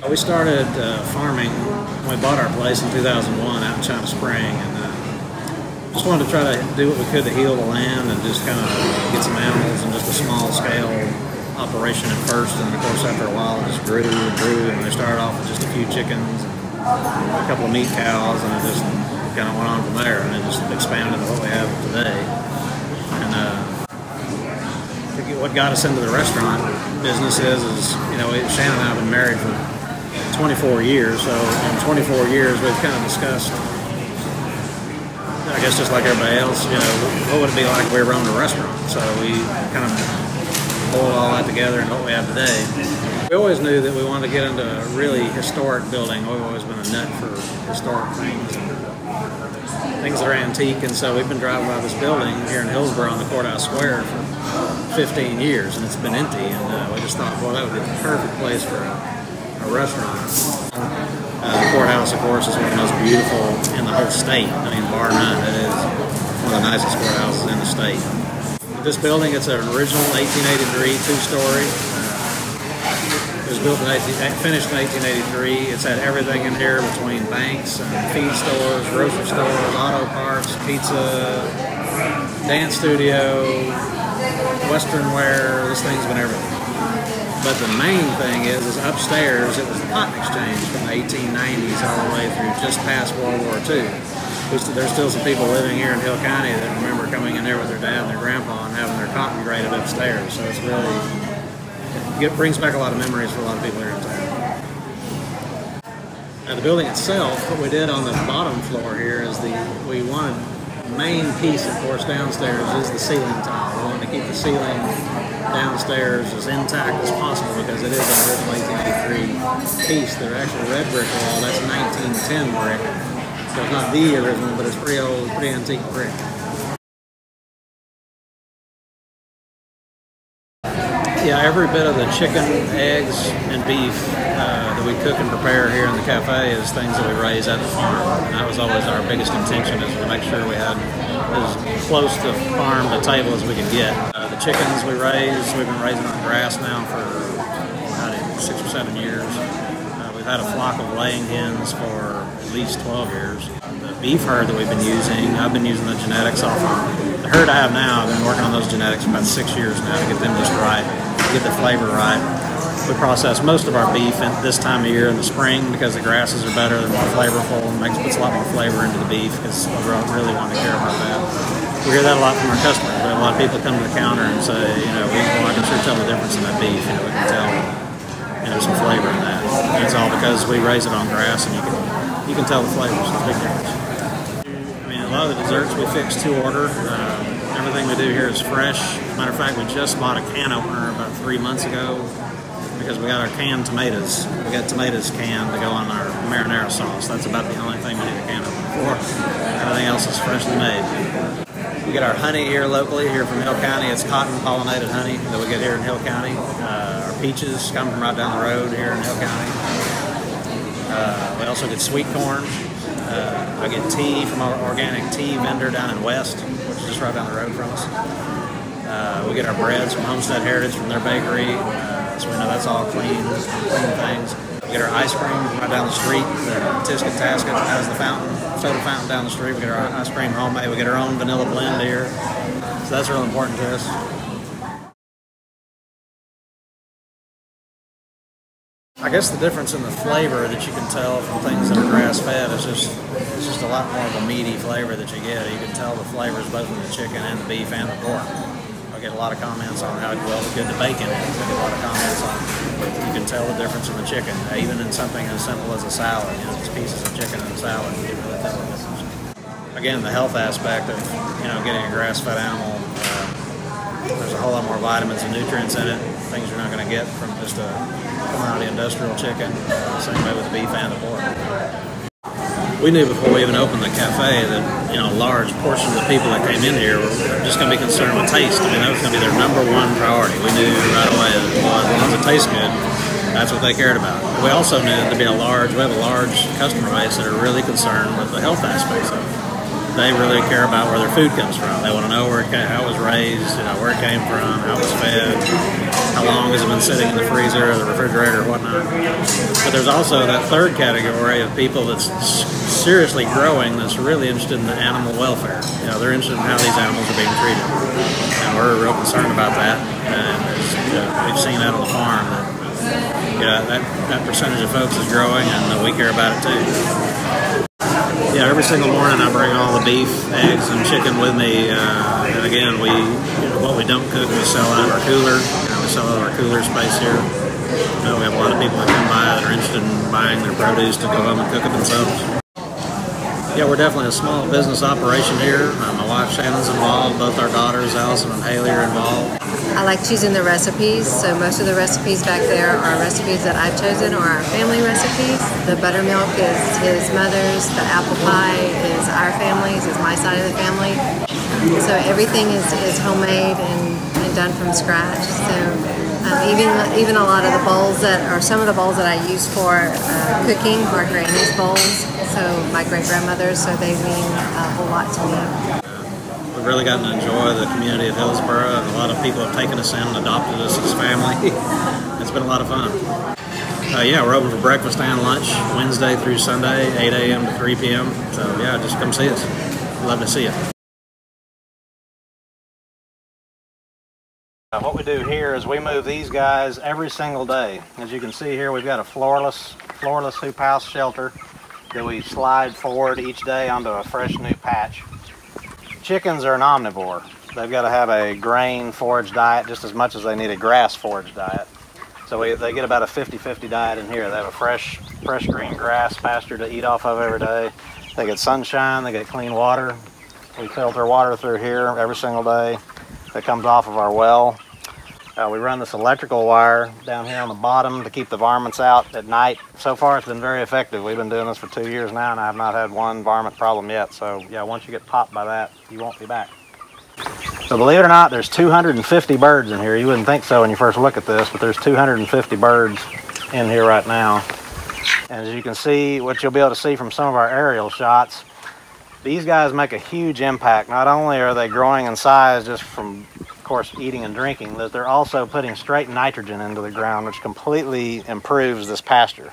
We started farming when we bought our place in 2001 out in China Spring, and just wanted to try to do what we could to heal the land and just kind of get some animals in just a small scale operation at first. And of course, after a while, it just grew and grew, and we started off with just a few chickens and a couple of meat cows, and it just kind of went on from there, and it just expanded to what we have today. And what got us into the restaurant business is you know, Shannon and I have been married for 24 years, so in 24 years we've kind of discussed, I guess just like everybody else, you know, what would it be like if we were owned a restaurant? So we kind of pulled all that together and what we have today. We always knew that we wanted to get into a really historic building. We've always been a nut for historic things, things that are antique, and so we've been driving by this building here in Hillsboro on the Courthouse Square for 15 years, and it's been empty, and we just thought, well, that would be the perfect place for a restaurant. The courthouse, of course, is one of the most beautiful in the whole state. I mean, bar none, it is one of the nicest courthouses in the state. This building, it's an original 1883 two-story. It was built finished in 1883. It's had everything in here between banks and feed stores, grocery stores, auto parts, pizza, dance studio, western wear. This thing's been everything. But the main thing is upstairs, it was the cotton exchange from the 1890s all the way through just past World War II. There's still some people living here in Hill County that remember coming in there with their dad and their grandpa and having their cotton graded upstairs. So it's really, it brings back a lot of memories for a lot of people here in town. Now the building itself, what we did on the bottom floor here is we wanted, the main piece, of course, downstairs is the ceiling tile. We wanted to keep the ceiling downstairs as intact as possible because it is an original 1883 piece. They're actually red brick wall. That's 1910 brick. So it's not the original, but it's pretty old, pretty antique brick. Yeah, every bit of the chicken, eggs, and beef that we cook and prepare here in the cafe is things that we raise at the farm. And that was always our biggest intention, is to make sure we had as close to farm to table as we could get. The chickens we raise, we've been raising on grass now for about 6 or 7 years. We've had a flock of laying hens for at least 12 years. The beef herd that we've been using, I've been using the genetics off of. The herd I have now, I've been working on those genetics for about 6 years now to get them just right, get the flavor right. We process most of our beef at this time of year in the spring because the grasses are better, they're more flavorful, and puts a lot more flavor into the beef because we really want to care about that. We hear that a lot from our customers. We have a lot of people come to the counter and say, you know, I can sure tell the difference in that beef. You know, we can tell, you know, some flavor in that. And it's all because we raise it on grass, and you can tell the flavors. It's a big difference. I mean, a lot of the desserts we fix to order. Everything we do here is fresh. Matter of fact, we just bought a can opener about 3 months ago because we got our canned tomatoes. We got tomatoes canned to go on our marinara sauce. That's about the only thing we need a can opener for. Everything else is freshly made. We get our honey here locally, here from Hill County. It's cotton pollinated honey that we get here in Hill County. Our peaches come from right down the road here in Hill County. We also get sweet corn. I get tea from our organic tea vendor down in West, which is just right down the road from us. We get our breads from Homestead Heritage from their bakery, so we know that's all clean things. We get our ice cream right down the street. Tisket Tasket has the soda fountain down the street. We get our ice cream homemade. We get our own vanilla blend here, so that's real important to us. I guess the difference in the flavor that you can tell from things that are grass-fed is just a lot more of a meaty flavor that you get. You can tell the flavors both in the chicken and the beef and the pork. I get a lot of comments on how good the bacon is. I get a lot of comments on you can tell the difference in the chicken, even in something as simple as a salad. You know, just pieces of chicken in a salad, you can really tell the difference. Again, the health aspect of, you know, getting a grass-fed animal. There's a whole lot more vitamins and nutrients in it, things you're not going to get from just a commodity industrial chicken. Same way with the beef and the pork. We knew before we even opened the cafe that, you know, a large portion of the people that came in here were just going to be concerned with taste. I mean, that was going to be their #1 priority. We knew right away that, well, as long as it tastes good, that's what they cared about. We also knew that we have a large customer base that are really concerned with the health aspects of it. they really care about where their food comes from. They want to know how it was raised, where it came from, how it was fed, how long has it been sitting in the freezer or the refrigerator or whatnot. But there's also that third category of people that's seriously growing that's really interested in the animal welfare. They're interested in how these animals are being treated. And we're real concerned about that. And we've seen that on the farm that percentage of folks is growing, and we care about it too. Every single morning I bring all the beef, eggs, and chicken with me. And again, what we don't cook, we sell out of our cooler. We sell out of our cooler space here. We have a lot of people that come by that are interested in buying their produce to go home and cook it themselves. We're definitely a small business operation here. My wife Shannon's involved. Both our daughters, Allison and Haley, are involved. I like choosing the recipes, so most of the recipes back there are recipes that I've chosen or our family recipes. The buttermilk is his mother's, the apple pie is our family's, is my side of the family. So everything is homemade and done from scratch. So even a lot of the bowls some of the bowls that I use for cooking are Granny's bowls, so my great-grandmother's, so they mean a whole lot to me. We've really gotten to enjoy the community of Hillsboro, and a lot of people have taken us in and adopted us as family. It's been a lot of fun. We're open for breakfast and lunch Wednesday through Sunday, 8 a.m. to 3 p.m. So just come see us. Love to see you. What we do here is we move these guys every single day. As you can see here, we've got a floorless hoop house shelter that we slide forward each day onto a fresh new patch. Chickens are an omnivore. They've got to have a grain forage diet just as much as they need a grass forage diet. So they get about a 50-50 diet in here. They have a fresh green grass pasture to eat off of every day. They get sunshine, they get clean water. We filter water through here every single day that comes off of our well. We run this electrical wire down here on the bottom to keep the varmints out at night. So far it's been very effective. We've been doing this for 2 years now and I have not had one varmint problem yet. So once you get popped by that, you won't be back. So believe it or not, there's 250 birds in here. You wouldn't think so when you first look at this, but there's 250 birds in here right now. And as you can see, what you'll be able to see from some of our aerial shots, these guys make a huge impact. Not only are they growing in size just from, of course, eating and drinking, but they're also putting straight nitrogen into the ground, which completely improves this pasture.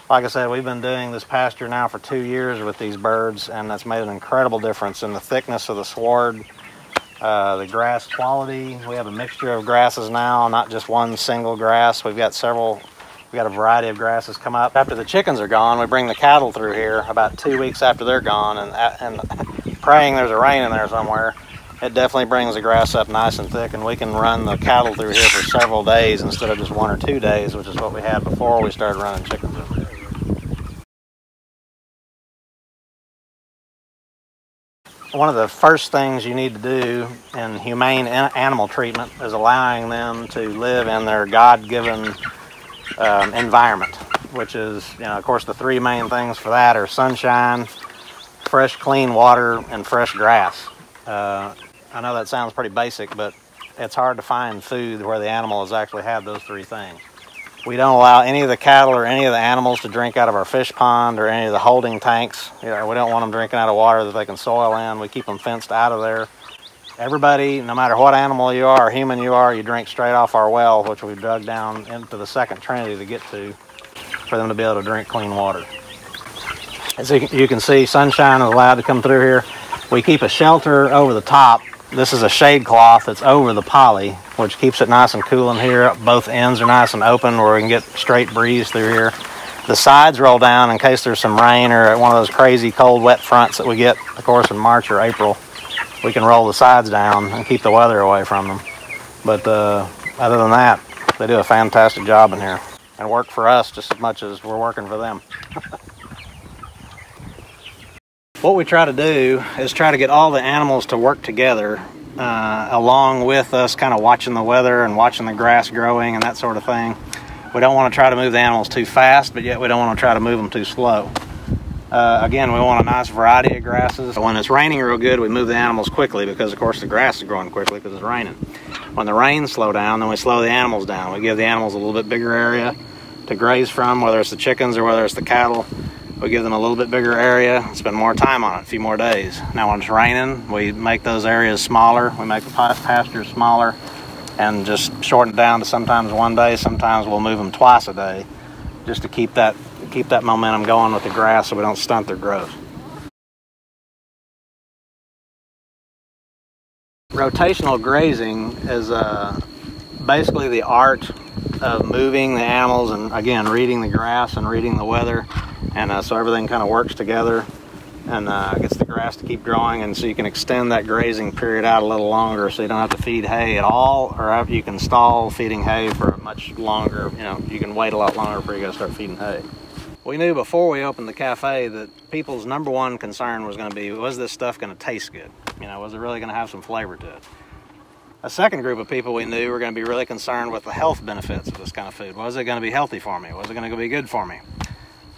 Like I said, we've been doing this pasture now for 2 years with these birds, and that's made an incredible difference in the thickness of the sward, the grass quality. We have a mixture of grasses now, not just one single grass. We've got a variety of grasses come up. After the chickens are gone, we bring the cattle through here about 2 weeks after they're gone, and praying there's a rain in there somewhere. It definitely brings the grass up nice and thick, and we can run the cattle through here for several days instead of just 1 or 2 days, which is what we had before we started running chickens over here. One of the first things you need to do in humane animal treatment is allowing them to live in their God-given environment, which is, of course, the 3 main things for that are sunshine, fresh, clean water, and fresh grass. I know that sounds pretty basic, but it's hard to find food where the animals actually have those 3 things. We don't allow any of the cattle or any of the animals to drink out of our fish pond or any of the holding tanks. We don't want them drinking out of water that they can soil in. We keep them fenced out of there. Everybody, no matter what animal you are or human you are, you drink straight off our well, which we've dug down into the second trinity to get to, for them to be able to drink clean water. As you can see, sunshine is allowed to come through here. We keep a shelter over the top. This is a shade cloth that's over the poly, which keeps it nice and cool in here. Both ends are nice and open where we can get straight breeze through here. The sides roll down in case there's some rain or one of those crazy cold, wet fronts that we get, of course, in March or April. We can roll the sides down and keep the weather away from them. But other than that, they do a fantastic job in here and work for us just as much as we're working for them. What we try to do is try to get all the animals to work together along with us kind of watching the weather and watching the grass growing and that sort of thing. We don't want to try to move the animals too fast, but yet we don't want to try to move them too slow. Again, we want a nice variety of grasses. When it's raining real good, we move the animals quickly because, of course, the grass is growing quickly because it's raining. When the rains slow down, then we slow the animals down. We give the animals a little bit bigger area to graze from, whether it's the chickens or whether it's the cattle. we give them a little bit bigger area, spend more time on it, a few more days. Now when it's raining, we make those areas smaller, we make the pastures smaller, and just shorten it down to sometimes one day, sometimes we'll move them twice a day, just to keep that momentum going with the grass so we don't stunt their growth. Rotational grazing is basically the art of moving the animals and, again, reading the grass and reading the weather, and so everything kind of works together and gets the grass to keep growing, and so you can extend that grazing period out a little longer so you don't have to feed hay at all, or you can stall feeding hay for a much longer, you can wait a lot longer before you got to start feeding hay. We knew before we opened the cafe that people's number one concern was going to be, was this stuff going to taste good? Was it really going to have some flavor to it? A second group of people we knew were going to be really concerned with the health benefits of this kind of food. Was it going to be healthy for me? Was it going to be good for me?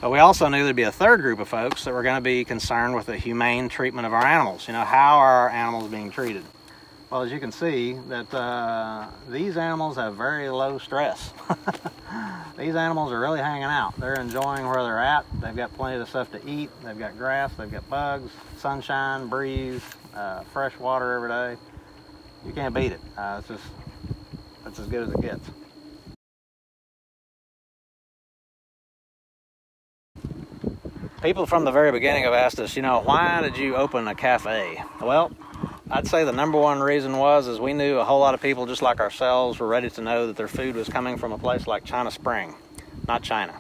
But we also knew there'd be a third group of folks that were going to be concerned with the humane treatment of our animals. How are our animals being treated? Well, as you can see, that these animals have very low stress. These animals are really hanging out. They're enjoying where they're at. They've got plenty of stuff to eat. They've got grass, they've got bugs, sunshine, breeze, fresh water every day. You can't beat it. That's as good as it gets. People from the very beginning have asked us, why did you open a cafe? Well, I'd say the number one reason is we knew a whole lot of people just like ourselves were ready to know that their food was coming from a place like China Spring, not China.